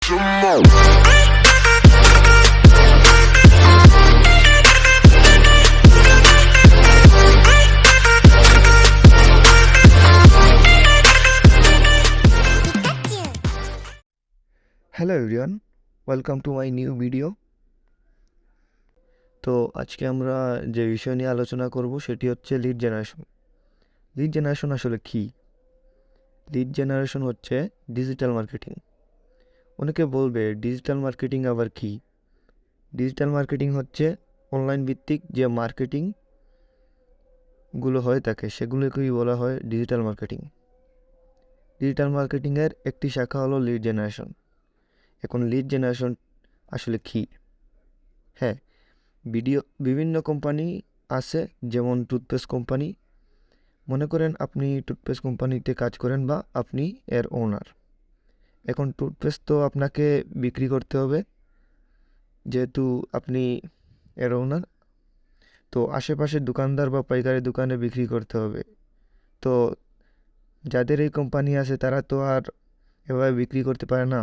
Hello everyone, welcome to my new video. তো আজকে আমরা যে বিষয় নিয়ে আলোচনা করব সেটি হচ্ছে লিড জেনারেশন। লিড জেনারেশন আসলে কী? লিড জেনারেশন হচ্ছে ডিজিটাল মার্কেটিং। অনেকে বলবে ডিজিটাল মার্কেটিং আবার কী? ডিজিটাল মার্কেটিং হচ্ছে অনলাইন ভিত্তিক যে মার্কেটিংগুলো হয়ে থাকে সেগুলোকেই বলা হয় ডিজিটাল মার্কেটিং। ডিজিটাল মার্কেটিংয়ের একটি শাখা হলো লিড জেনারেশন। এখন লিড জেনারেশন আসলে কী? হ্যাঁ, বিভিন্ন কোম্পানি আছে, যেমন টুথপেস্ট কোম্পানি। মনে করেন আপনি টুথপেস্ট কোম্পানিতে কাজ করেন বা আপনি এর ওনার। এখন টুথপেস্ট তো আপনাকে বিক্রি করতে হবে, যেহেতু আপনি এর ওনার। তো আশেপাশের দোকানদার বা পাইকারি দোকানে বিক্রি করতে হবে। তো যাদের এই কোম্পানি আছে তারা তো আর এভাবে বিক্রি করতে পারে না।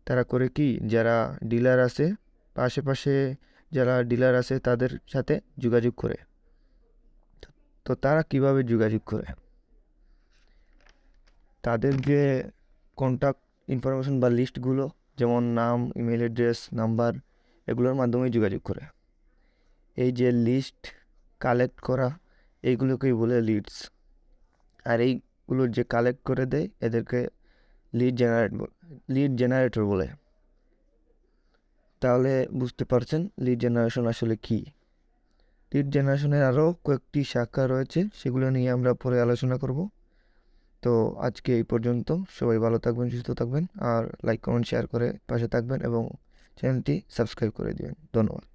তারা করে কি, যারা ডিলার আছে বা আশেপাশে যারা ডিলার আছে তাদের সাথে যোগাযোগ করে। তো তারা কিভাবে যোগাযোগ করে? তাদের যে কন্ট্যাক্ট ইনফরমেশন বা লিস্টগুলো, যেমন নাম, ইমেল অ্যাড্রেস, নাম্বার, এগুলোর মাধ্যমে যোগাযোগ করে। এই যে লিস্ট কালেক্ট করা, এইগুলোকেই বলে লিডস। আর এইগুলো যে কালেক্ট করে দেয় এদেরকে লিড জেনারেটর বলে। তাহলে বুঝতে পারছেন লিড জেনারেশন আসলে কী। লিড জেনারেশনের আরও কয়েকটি শাখা রয়েছে, সেগুলো নিয়ে আমরা পরে আলোচনা করব। তো আজকে এই পর্যন্ত। সবাই ভালো থাকবেন, সুস্থ থাকবেন, আর লাইক, কমেন্ট, শেয়ার করে পাশে থাকবেন এবং চ্যানেলটি সাবস্ক্রাইব করে দিবেন। ধন্যবাদ।